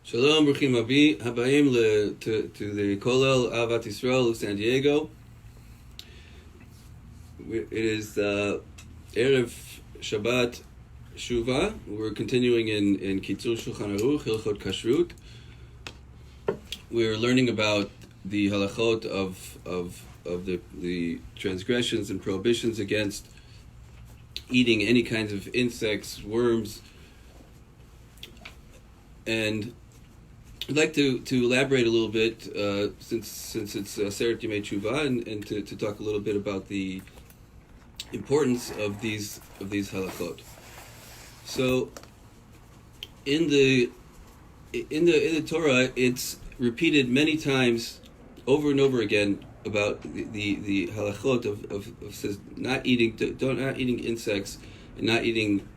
Shalom, Bruchim Habayim to the Kolel Avat Yisrael of San Diego. It is Erev Shabbat Shuvah. We're continuing in Kitzur Shulchan Aruch, Hilchot Kashrut. We're learning about the halachot of the transgressions and prohibitions against eating any kinds of insects, worms, and I'd like to elaborate a little bit since it's Seret Yemei Tshuva and to talk a little bit about the importance of these halachot. So in the Torah, it's repeated many times over and over again about the halachot of says not eating insects and not eating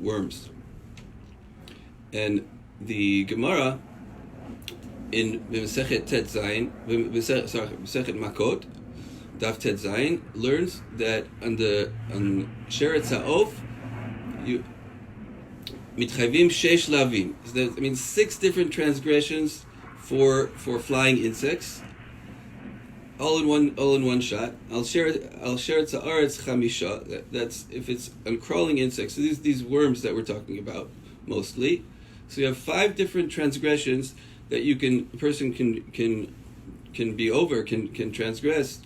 worms. And the Gemara in Mesechet Tet Zayin, Mesechet Makot, Daf Tet Zayin, learns that on Sheretz Ha'of, you mitchayvim sheish lavim. That means 6 different transgressions for flying insects, all in one shot. Al sheretz ha'aretz chamisha. That's if it's on crawling insects. So these worms that we're talking about mostly. So you have 5 different transgressions that a person can transgress,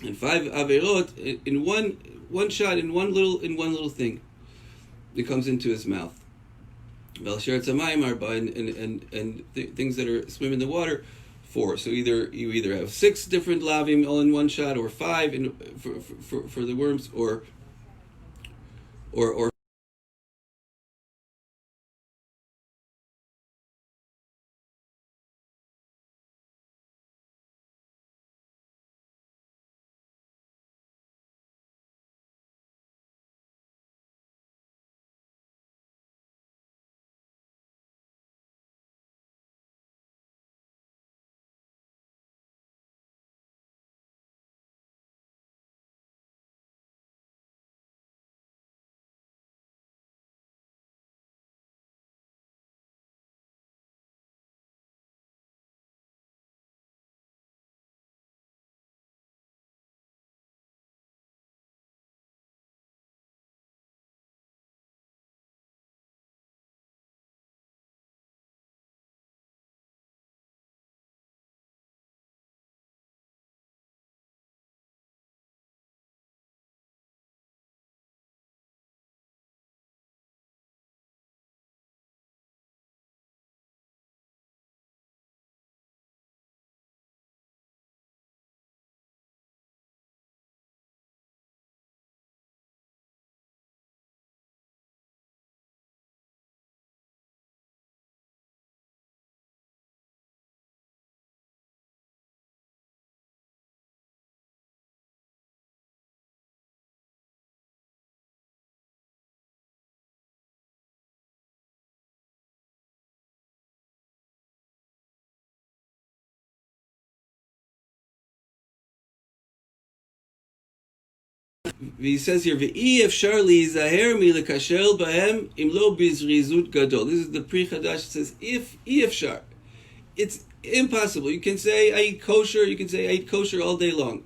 and 5 averot in one shot, in one little thing that comes into his mouth. And things that are swim in the water, 4. So you either have 6 different lavim all in one shot, or 5 for the worms, or he says here, "Ve'i efshar lizaher milekashel bahem im lo bizrizut gadol." This is the Pri Chadash. It says, "If efshar, it's impossible. You can say I eat kosher. You can say I eat kosher all day long,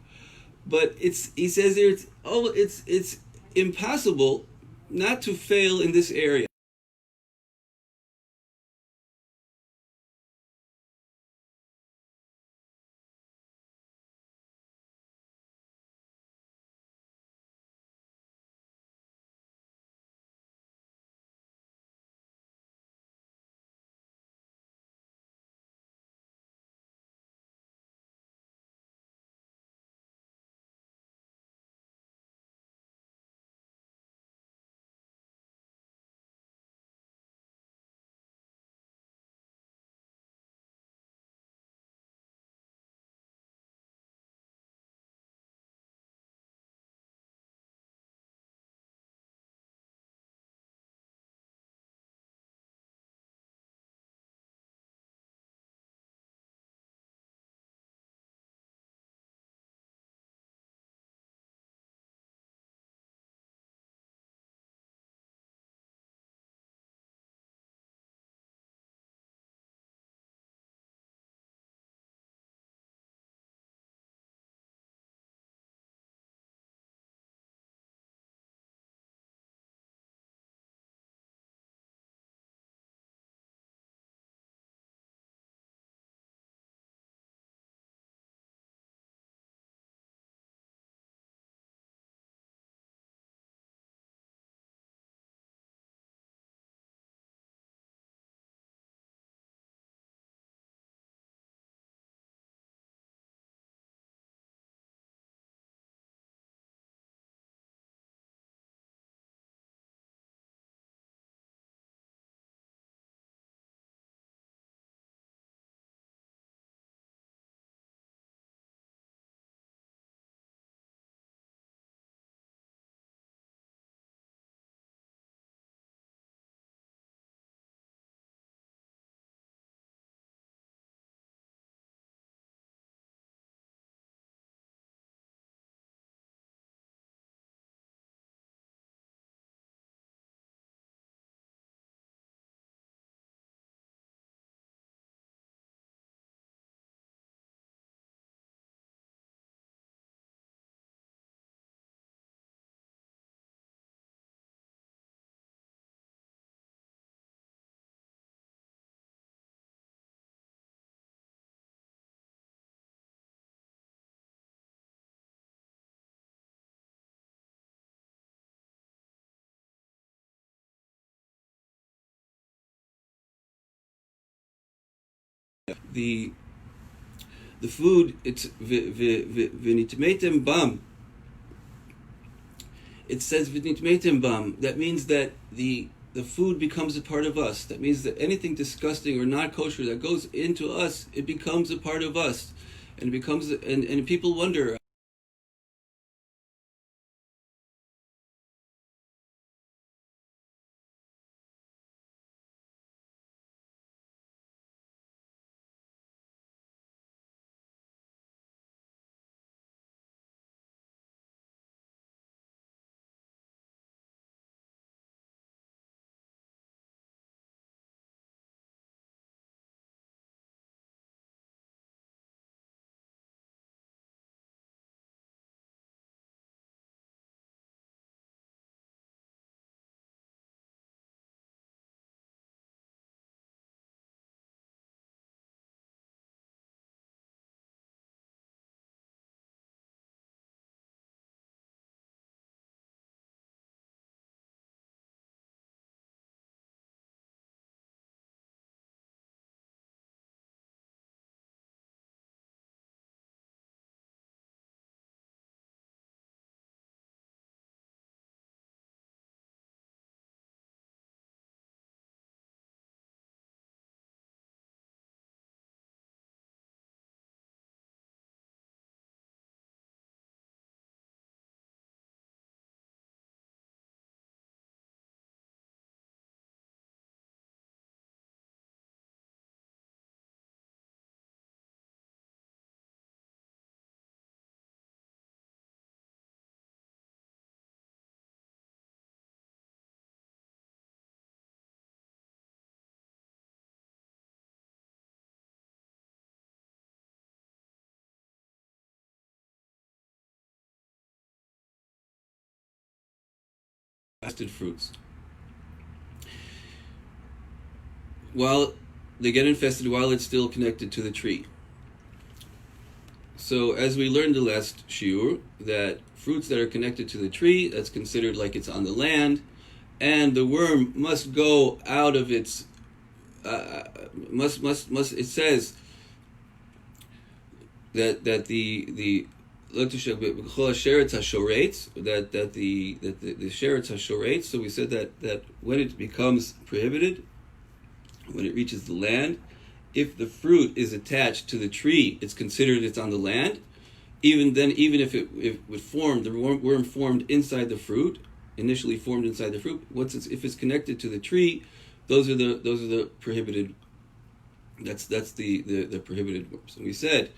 but he says here, it's impossible not to fail in this area." the food, it's v'nitmetem bam. It says v'nitmetem bam. That means that the food becomes a part of us. That means that anything disgusting or not kosher that goes into us, it becomes a part of us, and it becomes and people wonder. Fruits. While they get infested while it's still connected to the tree. So as we learned the last shiur, that fruits that are connected to the tree, that's considered like it's on the land, and the worm must go out of its it says that the that the sheretz hashoretz. So we said that when it becomes prohibited, when it reaches the land, if the fruit is attached to the tree, it's considered it's on the land. Even if it formed, the worm formed inside the fruit, initially formed inside the fruit. If it's connected to the tree, those are the prohibited. That's the prohibited worms. And we said.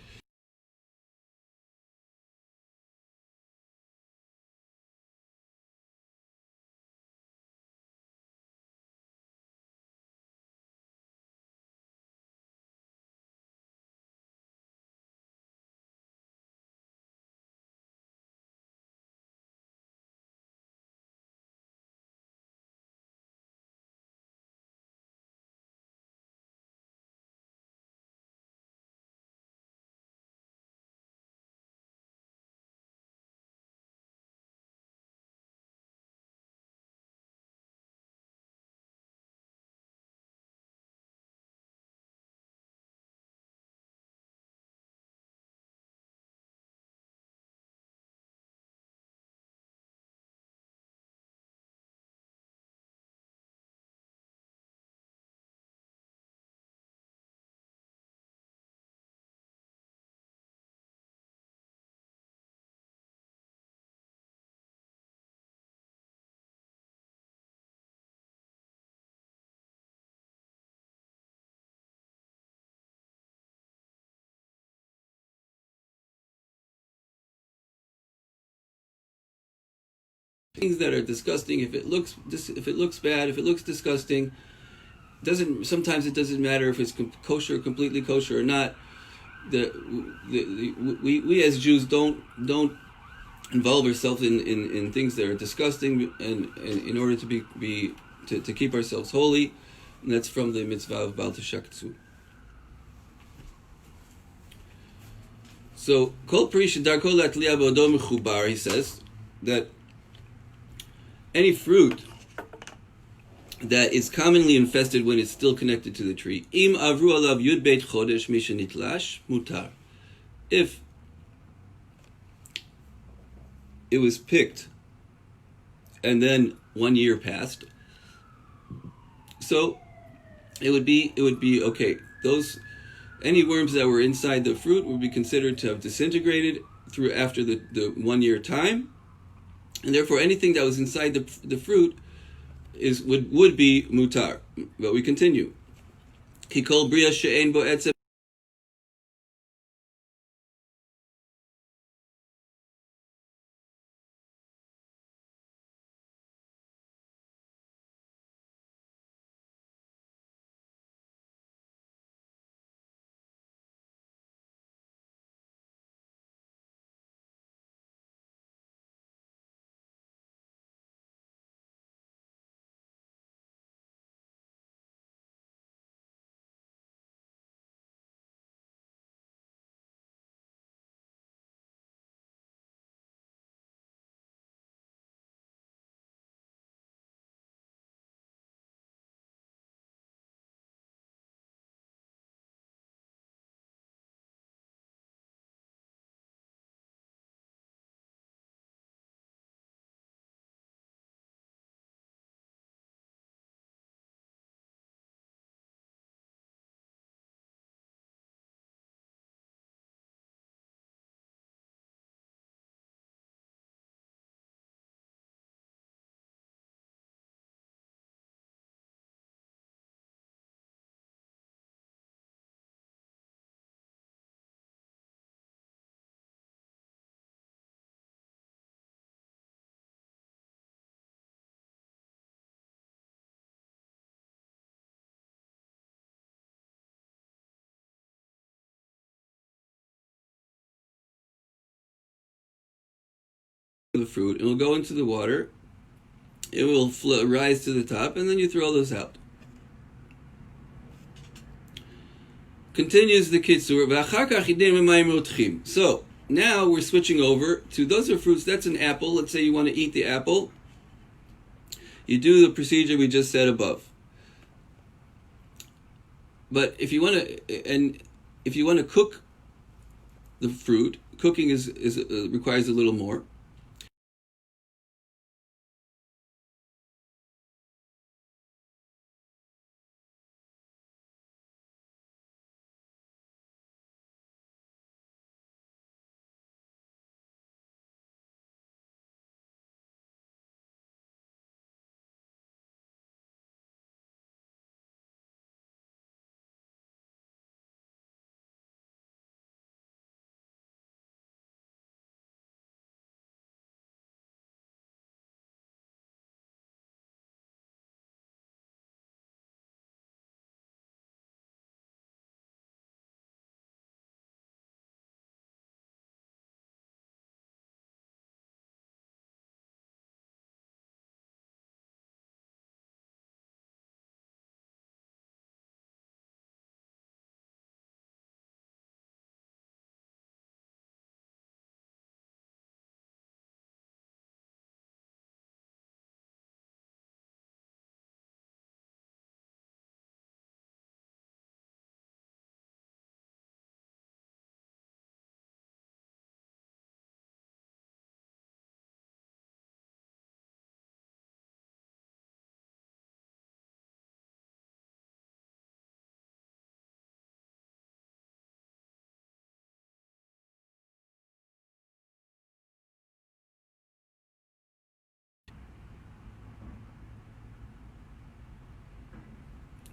Things that are disgusting, if it looks bad, if it looks disgusting, sometimes it doesn't matter if it's kosher, completely kosher or not. We as Jews don't involve ourselves in things that are disgusting, and in order to keep ourselves holy, and that's from the mitzvah of Bal Teshaktu. So Kol Pri Shedarko Latliya Bo'odo Mechubar, he says that any fruit that is commonly infested when it's still connected to the tree. Im avru alav yud beit chodesh mishenitlash mutar. If it was picked and then 1 year passed, so it would be okay. Those any worms that were inside the fruit would be considered to have disintegrated through after the 1 year time, and therefore anything that was inside the fruit would be mutar. But we continue. Kikol bria she'en bo etzem. The fruit, and will go into the water. It will rise to the top, and then you throw those out. Continues the kitzur. So now we're switching over to those are fruits. That's an apple. Let's say you want to eat the apple. You do the procedure we just said above. But if you want to cook the fruit, cooking requires a little more.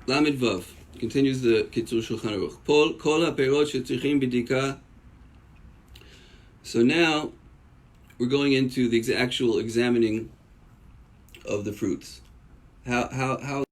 Lamed Vav continues the Kitzur Shulchan Aruch. Kol haperot shetzrichim b'dika. So now we're going into the actual examining of the fruits. How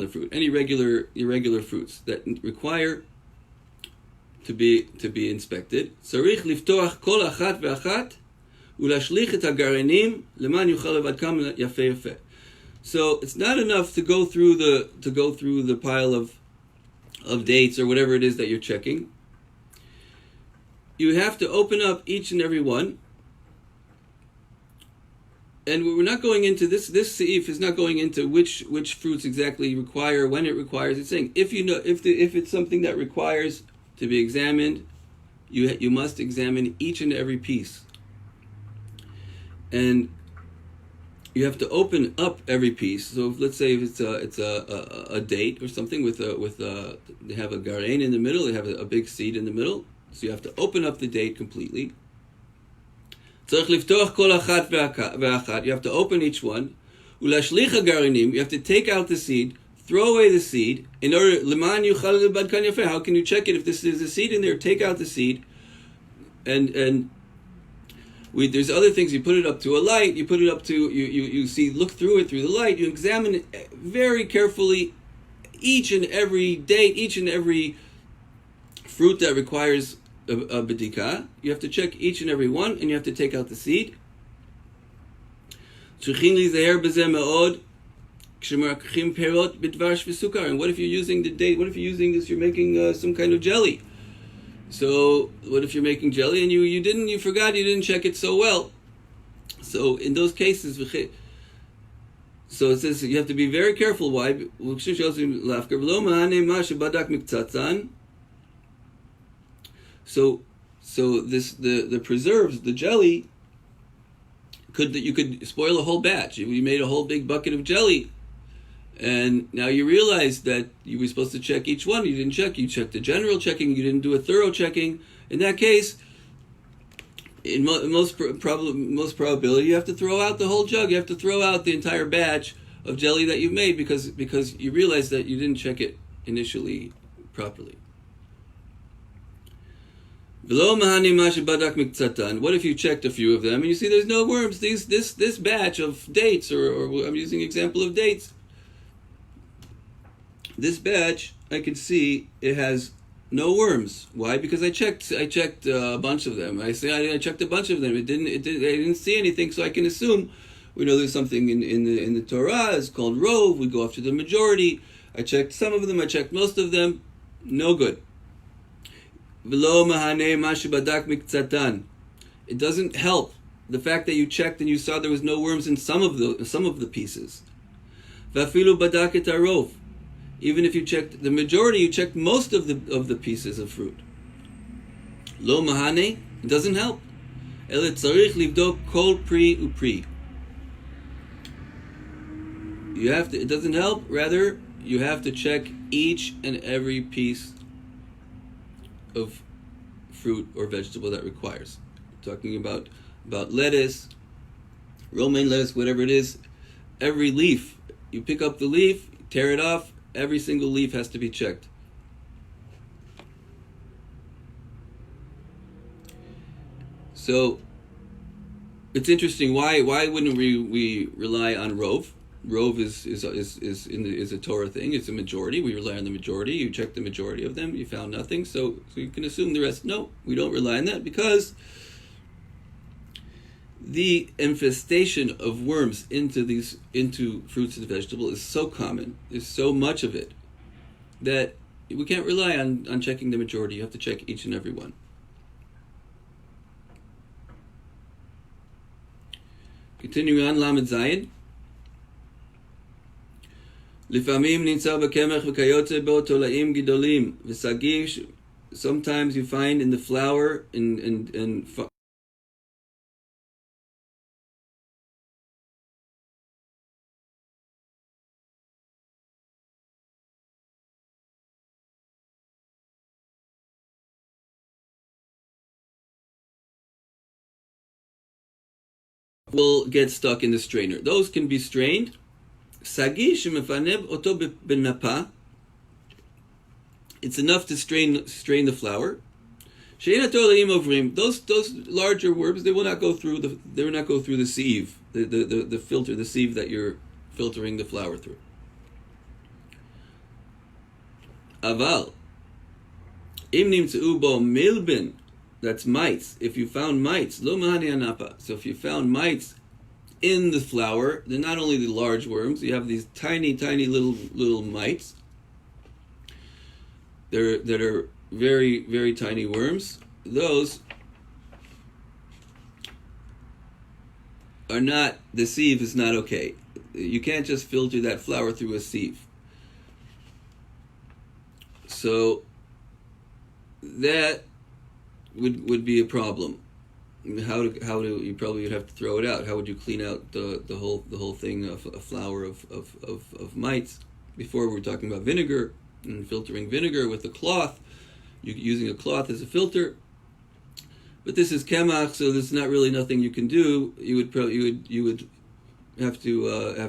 fruit, any irregular fruits that require to be inspected. Tzarich liftoach kol achat ve'achat ulashlich et hagarenim leman yuchal levadkam yafe yafe. So it's not enough to go through the pile of dates or whatever it is that you're checking. You have to open up each and every one. And we're not going into this seif is not going into which fruits exactly require, when it requires. It's saying if it's something that requires to be examined, you must examine each and every piece. And you have to open up every piece. So let's say if it's a date or something with they have a garein in the middle, they have a big seed in the middle. So you have to open up the date completely. You have to open each one. You have to take out the seed, throw away the seed. In order, how can you check it if this is a seed in there? Take out the seed, and there's other things. You put it up to a light. You put it up to you see, look through it through the light. You examine it very carefully, each and every date, each and every fruit that requires a bedika. You have to check each and every one, and you have to take out the seed. And what if you're using the date? What if you're using this? You're making some kind of jelly. So what if you're making jelly and you forgot, you didn't check it so well? So in those cases, so it says you have to be very careful. Why? So this the preserves, the jelly, you could spoil a whole batch. You made a whole big bucket of jelly, and now you realize that you were supposed to check each one. You didn't check. You checked the general checking. You didn't do a thorough checking. In that case, in most probability, you have to throw out the whole jug. You have to throw out the entire batch of jelly that you made because you realize that you didn't check it initially properly. What if you checked a few of them and you see there's no worms? This batch of dates, or I'm using an example of dates. This batch, I can see it has no worms. Why? Because I checked a bunch of them. I checked a bunch of them. I didn't see anything, so I can assume. We know there's something in the Torah. It's called rov. We go after the majority. I checked some of them. I checked most of them. No good. It doesn't help the fact that you checked and you saw there was no worms in some of the pieces. Even if you checked the majority, you checked most of the pieces of fruit. Lo mahane, it doesn't help. Ele tzarich livdok kol pri upri. It doesn't help. Rather, you have to check each and every piece of fruit or vegetable that requires. We're talking about lettuce, romaine lettuce, whatever it is. Every leaf, you pick up the leaf, tear it off. Every single leaf has to be checked. So it's interesting. Why wouldn't we rely on rov? Rov is a Torah thing. It's a majority. We rely on the majority. You check the majority of them. You found nothing. So you can assume the rest. No, we don't rely on that because the infestation of worms into fruits and vegetables is so common. There's so much of it that we can't rely on checking the majority. You have to check each and every one. Continuing on, Lamed Zayin. לפעמים נמצא בקמח וכיוצא בו תולעים גדולים ושגיב. Sometimes you find in the flour in will get stuck in the strainer. Those can be strained. Sagi shemefaneb oto benapa. It's enough to strain the flour. She'ena tolaim ovrim. Those larger worms, they will not go through the sieve, the filter, the sieve that you're filtering the flour through. Aval. Im nimtzeu bo milbin. That's mites. If you found mites, lo mahani anapa. So if you found mites in the flour, they're not only the large worms. You have these tiny, tiny little mites. That are very, very tiny worms. Those are not. The sieve is not okay. You can't just filter that flour through a sieve. So that would be a problem. How do you probably would have to throw it out? How would you clean out the whole thing of a flour of mites? Before we were talking about vinegar and filtering vinegar with a cloth, using a cloth as a filter. But this is kemach, so there's not really nothing you can do. You would have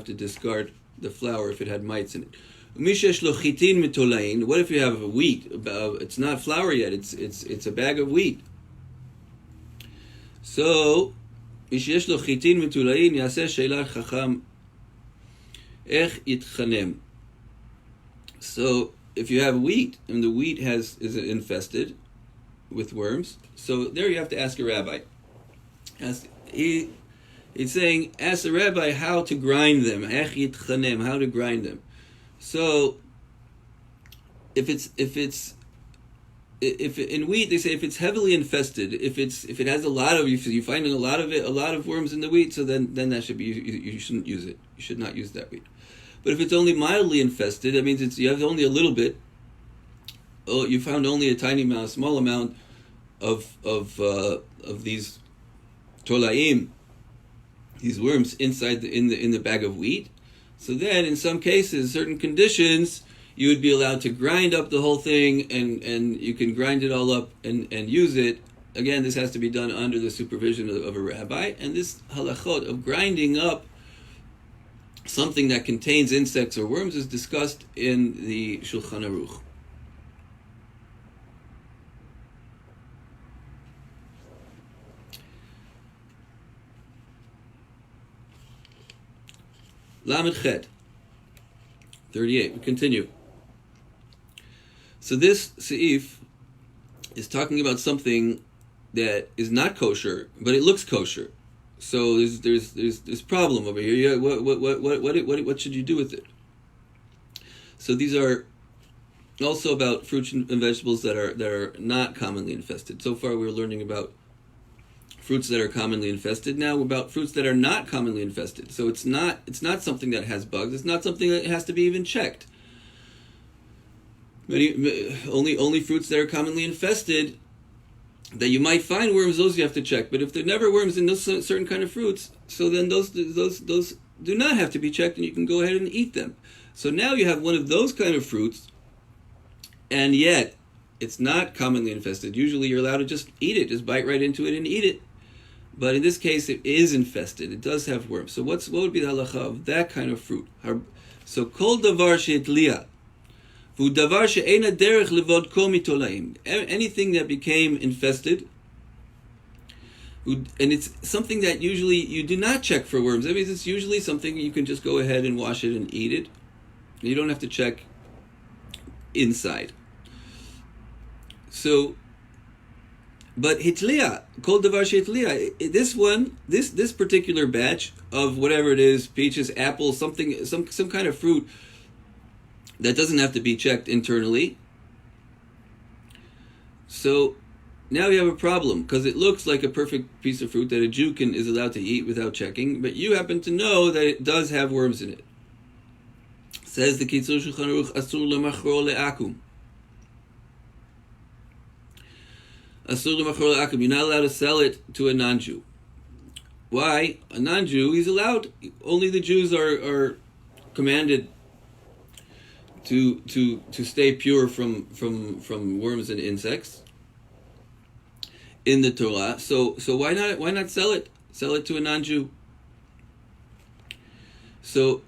to discard the flour if it had mites in it. What if you have wheat? It's not flour yet. It's a bag of wheat. So, so if you have wheat and the wheat is infested with worms, so there you have to ask a rabbi. It's saying, ask the rabbi how to grind them, how to grind them. So, if in wheat they say if it's heavily infested, if it has a lot of, you find a lot of worms in the wheat, so then that should be you shouldn't use it. You should not use that wheat. But if it's only mildly infested, that means you have only a little bit. Oh, you found only a small amount of these tolaim, these worms inside in the bag of wheat. So then, in some cases, certain conditions, you would be allowed to grind up the whole thing, and you can grind it all up and use it. Again, this has to be done under the supervision of a rabbi. And this halachot of grinding up something that contains insects or worms is discussed in the Shulchan Aruch. Lamed Chet 38. We continue. So this seif is talking about something that is not kosher, but it looks kosher. So there's this problem over here. Yeah, what should you do with it? So these are also about fruits and vegetables that are not commonly infested. So far we're learning about fruits that are commonly infested. Now about fruits that are not commonly infested. So it's not something that has bugs. It's not something that has to be even checked. Only fruits that are commonly infested that you might find worms, those you have to check. But if there are never worms in those certain kind of fruits, so then those do not have to be checked, and you can go ahead and eat them. So now you have one of those kind of fruits, and yet it's not commonly infested. Usually you're allowed to just eat it, just bite right into it and eat it. But in this case, it is infested. It does have worms. So what would be the halacha of that kind of fruit? So kol davar she'etliya, v'hu davar she'ena derech levod kol mitolaim. Anything that became infested, and it's something that usually you do not check for worms. That means it's usually something you can just go ahead and wash it and eat it. You don't have to check inside. So, but hitliya, kol davar she'itliya, this particular batch of whatever it is, peaches, apples, some kind of fruit that doesn't have to be checked internally. So now you have a problem, because it looks like a perfect piece of fruit that a Jew is allowed to eat without checking, but you happen to know that it does have worms in it. Says the Kitzur Shulchan Aruch, asur lemachro le'akum. Asur lemachro le'akum. You're not allowed to sell it to a non-Jew. Why? A non-Jew, he's allowed. Only the Jews are commanded to stay pure from worms and insects in the Torah. So why not sell it? Sell it to a non-Jew. So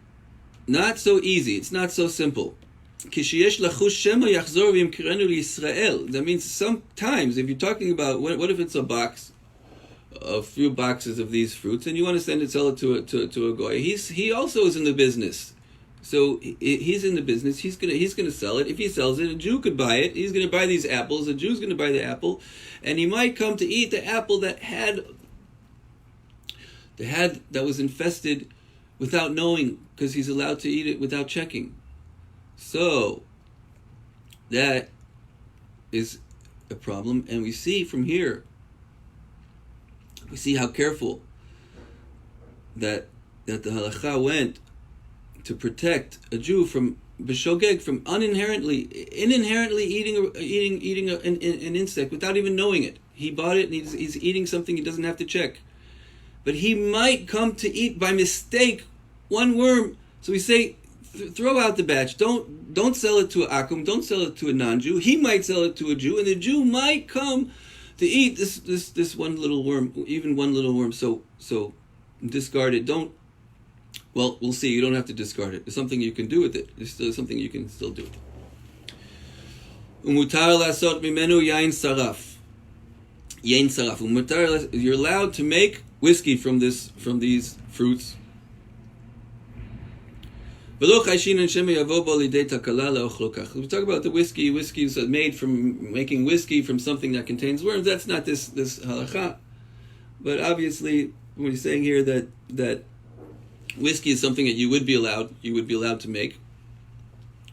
not so easy. It's not so simple. That means sometimes if you're talking about what if it's a few boxes of these fruits, and you want to sell it to a goy. He also is in the business So he's in the business. He's gonna sell it. If he sells it, a Jew could buy it. He's gonna buy these apples. A Jew's gonna buy the apple, and he might come to eat the apple that was infested without knowing, because he's allowed to eat it without checking. So that is a problem, and we see from here. We see how careful that the halacha went to protect a Jew from b'shogeg, from inherently eating an insect without even knowing it. He bought it and he's eating something he doesn't have to check, but he might come to eat by mistake one worm. So we say, throw out the batch. Don't sell it to an akum. Don't sell it to a non-Jew. He might sell it to a Jew, and the Jew might come to eat this one little worm, even one little worm. So discard it. Well, we'll see. You don't have to discard it. There's something you can do with it. There's still something you can still do. Umutar lasot mimenu yain saraf. Yain saraf. You're allowed to make whiskey from these fruits. We talk about the whiskey. Whiskey is made from making whiskey from something that contains worms. That's not this halacha. But obviously, when he's saying here that whiskey is something that you would be allowed to make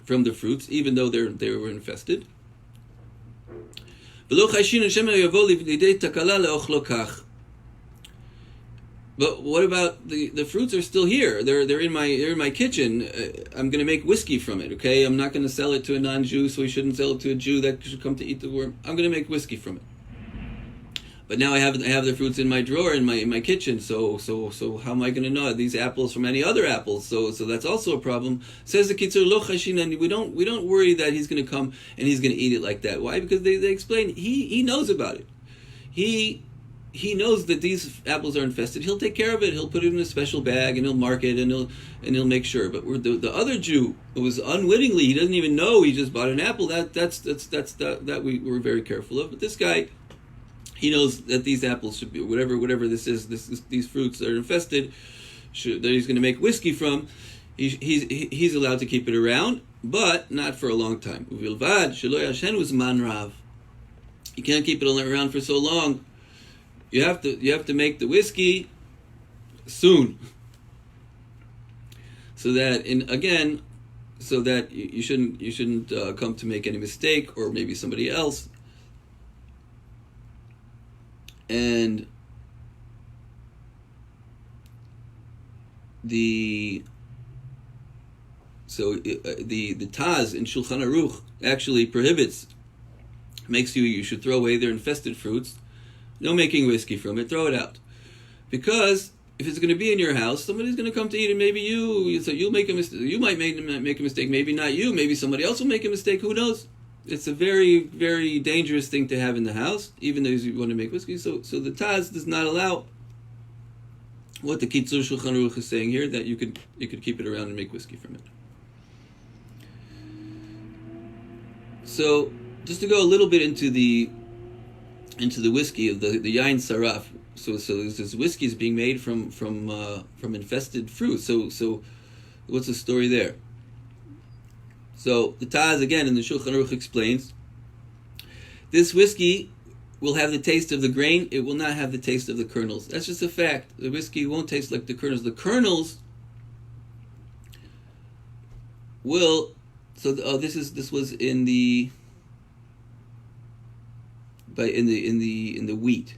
from the fruits, even though they were infested. But what about the fruits are still here? They're in my kitchen. I'm going to make whiskey from it. Okay, I'm not going to sell it to a non-Jew, so we shouldn't sell it to a Jew that should come to eat the worm. I'm going to make whiskey from it. But now I have the fruits in my drawer in my kitchen. So how am I going to know these apples from any other apples? So that's also a problem. Says the Kitzur Lo Chashin, and we don't worry that he's going to come and he's going to eat it like that. Why? Because they explain he knows about it. He knows that these apples are infested. He'll take care of it. He'll put it in a special bag and he'll mark it and he'll make sure. But the other Jew who was unwittingly, he doesn't even know he just bought an apple. That we were very careful of. But this guy, he knows that these apples should be whatever this is. These fruits that are infested, that he's going to make whiskey from. He's allowed to keep it around, but not for a long time. You can't keep it around for so long. You have to make the whiskey soon, so that you shouldn't come to make any mistake, or maybe somebody else. And the Taz in Shulchan Aruch actually prohibits, makes you should throw away their infested fruits. No making whiskey from it. Throw it out, because if it's going to be in your house, somebody's going to come to eat it. Maybe you'll make a mistake. You might make a mistake. Maybe not you. Maybe somebody else will make a mistake. Who knows? It's a very, very dangerous thing to have in the house, even though you want to make whiskey. So the Taz does not allow what the Kitzur Shulchan Aruch is saying here, that you could keep it around and make whiskey from it. So just to go a little bit into the whiskey of the yain saraf. So this whiskey is being made from infested fruit. So what's the story there? So the Taz again in the Shulchan Aruch explains, this whiskey will have the taste of the grain. It will not have the taste of the kernels. That's just a fact. The whiskey won't taste like the kernels. The kernels will. So this was in the wheat.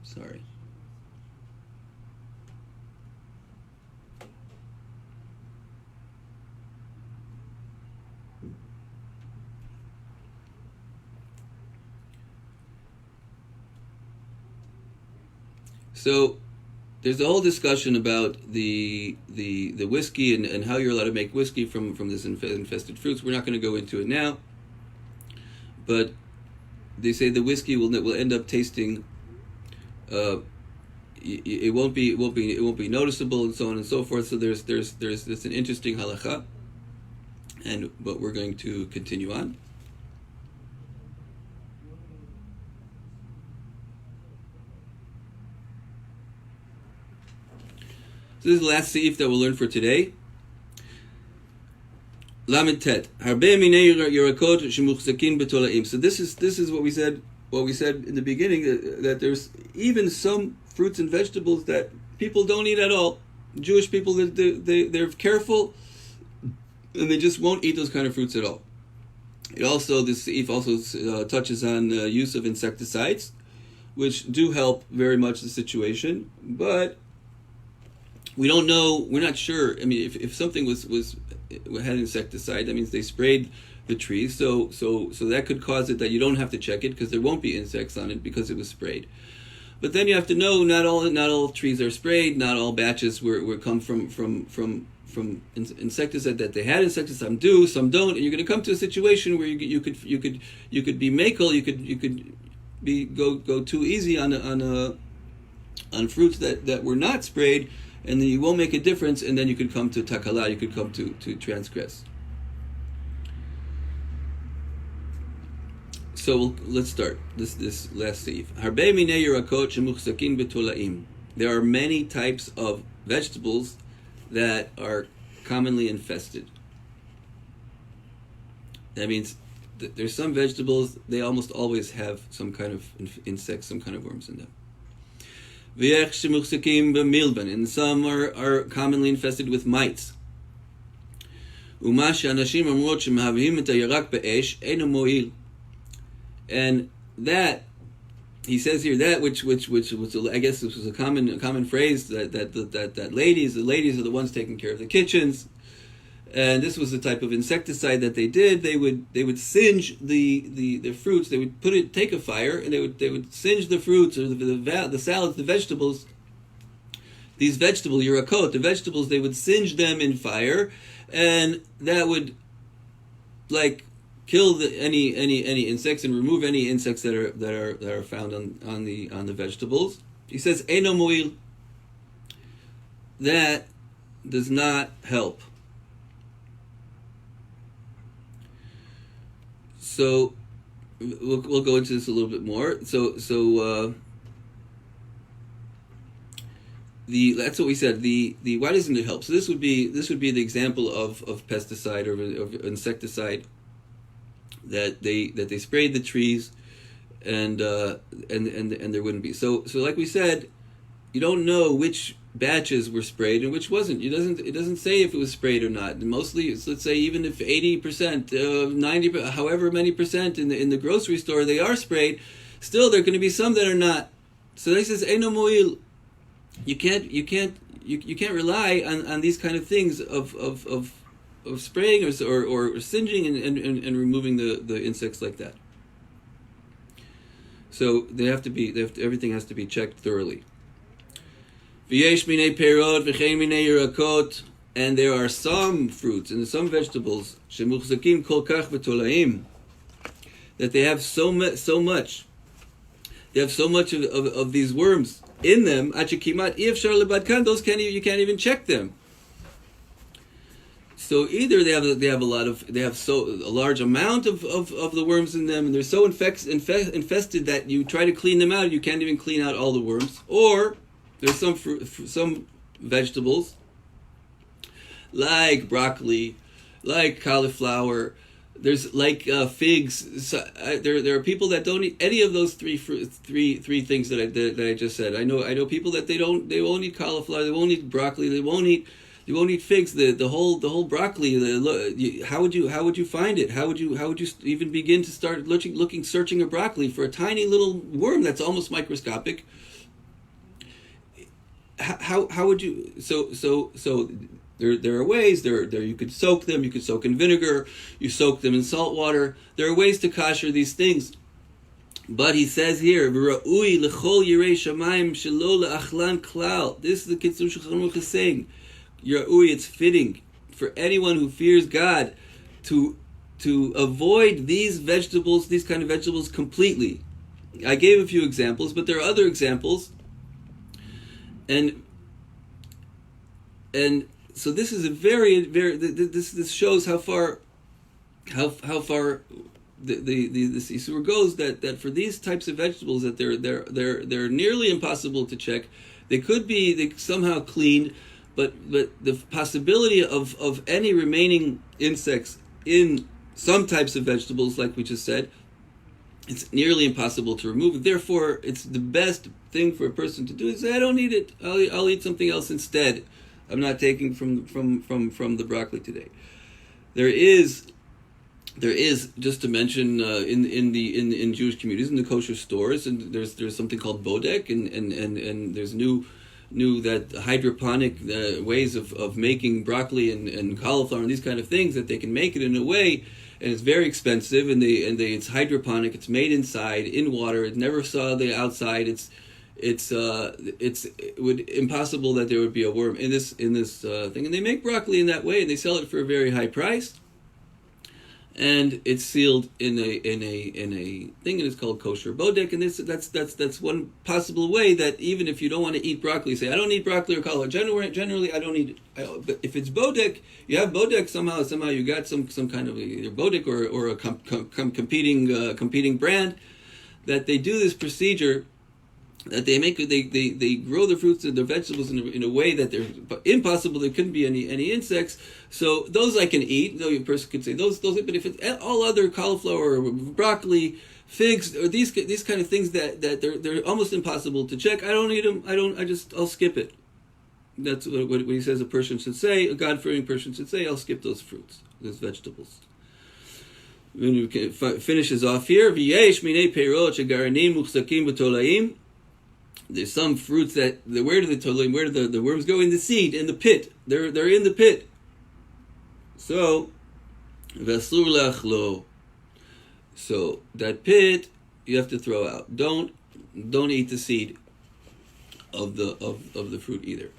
Sorry. So there's a whole discussion about the whiskey and how you're allowed to make whiskey from this infested fruits. We're not going to go into it now, but they say the whiskey will end up tasting. It won't be noticeable, and so on and so forth. So there's an interesting halacha, but we're going to continue on. So this is the last seif that we'll learn for today. Lamed Tet. Harbe minei yerakot shemuchzakin betolaim. So this is what we said in the beginning, that there's even some fruits and vegetables that people don't eat at all. Jewish people, they're careful, and they just won't eat those kind of fruits at all. This Seif also touches on use of insecticides, which do help very much the situation, but we don't know, we're not sure. I mean, if something had insecticide, that means they sprayed the trees, so that could cause it that you don't have to check it because there won't be insects on it because it was sprayed. But then you have to know not all trees are sprayed, not all batches were come from insecticide that they had insecticide. Some do, some don't, and you're going to come to a situation where you could be makel, you could be go too easy on fruits that were not sprayed, and then you won't make a difference, and then you could come to takala, you could come to transgress. So let's start this last seif. Harbe minei yerakot shemuchzakin betolaim. There are many types of vegetables that are commonly infested. That means there's some vegetables, they almost always have some kind of insects, some kind of worms in them. V'ech shemuchzakim b'milban, and some are commonly infested with mites. Uma she'anashim amrot shemehavim et hayarak be'esh eino mo'il. And that, he says here, that which I guess this was a common phrase that ladies are the ones taking care of the kitchens, and this was the type of insecticide that they did. They would singe the fruits. They would take a fire and they would singe the fruits or the salads, the vegetables. These vegetable yerakot, the vegetables, they would singe them in fire, and that would kill any insects and remove any insects that are found on the vegetables. He says eino mo'il. That does not help. So we'll go into this a little bit more. So that's what we said. The why doesn't it help? So this would be the example of pesticide or of insecticide that they sprayed the trees, and there wouldn't be. So like we said, you don't know which batches were sprayed and which wasn't. It doesn't say if it was sprayed or not. And mostly, let's say even if 80%, 90, however many percent in the grocery store they are sprayed, still there are going to be some that are not. So he says eino mo'il. You can't rely on these kind of things of spraying or singeing and removing the insects like that. So everything has to be checked thoroughly. V'yesh minei perot v'chein minei yerakot, and there are some fruits and some vegetables shemuchzakim kol kach betolaim, that they have so much. They have so much of these worms in them. Achikimat ifshar lebadkan. Those you can't even check them. So either they have a large amount of the worms in them, and they're so infested that you try to clean them out, you can't even clean out all the worms. Or there's some vegetables like broccoli, like cauliflower. There's figs. So, there are people that don't eat any of those three things that I just said. I know people that they won't eat cauliflower, they won't eat broccoli, they won't eat figs. The whole broccoli. How would you find it? How would you even begin to start searching a broccoli for a tiny little worm that's almost microscopic? How would you? So there are ways. There you could soak them. You could soak in vinegar. You soak them in salt water. There are ways to kasher these things. But he says here, "V'ra'ui l'chol yirei shamayim shelo le'achlan klal." This is the Kitzur Shulchan Aruch is saying. It's fitting for anyone who fears God to avoid these kind of vegetables completely. I gave a few examples, but there are other examples, and so this is a very this shows how far the Isur goes, that for these types of vegetables that they're nearly impossible to check. They could be somehow cleaned. but the possibility of any remaining insects in some types of vegetables, like we just said, it's nearly impossible to remove. Therefore, it's the best thing for a person to do is say, I don't need it. I'll eat something else instead. I'm not taking from the broccoli today. There is just to mention in Jewish communities, in the kosher stores, and there's something called bodek, and there's new that hydroponic ways of making broccoli and cauliflower and these kind of things, that they can make it in a way, and it's very expensive, and it's hydroponic. It's made inside in water. It never saw the outside. It's impossible that there would be a worm in this thing, and they make broccoli in that way, and they sell it for a very high price. And it's sealed in a thing, and it's called kosher bodek. And that's one possible way that even if you don't want to eat broccoli, say I don't eat broccoli or cauliflower. Generally, I don't eat it. But if it's bodek, you have bodek somehow you got some kind of either bodek or a competing brand, that they do this procedure, that they grow the fruits and the vegetables in a way that they're impossible. There couldn't be any insects. So those I can eat. Though a person could say those. But if it's all other cauliflower, or broccoli, figs, or these kind of things that they're almost impossible to check, I don't eat them. I'll skip it. That's what he says a person should say. A God-fearing person should say, I'll skip those fruits, those vegetables. When you finishes off here, v'yesh minei peirot shegaranim muchzakim b'tolaim. There's some fruits where do the worms go? In the seed, in the pit. They're in the pit. So, v'asur le'achlo. So that pit you have to throw out. Don't eat the seed of the fruit either.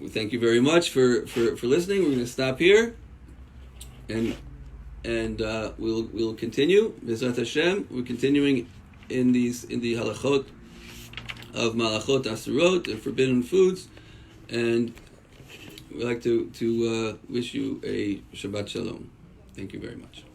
Thank you very much for listening. We're going to stop here, and we'll continue. B'ezrat Hashem, we're continuing in the halachot of malachot asurot, and forbidden foods, and we'd like to wish you a Shabbat Shalom. Thank you very much.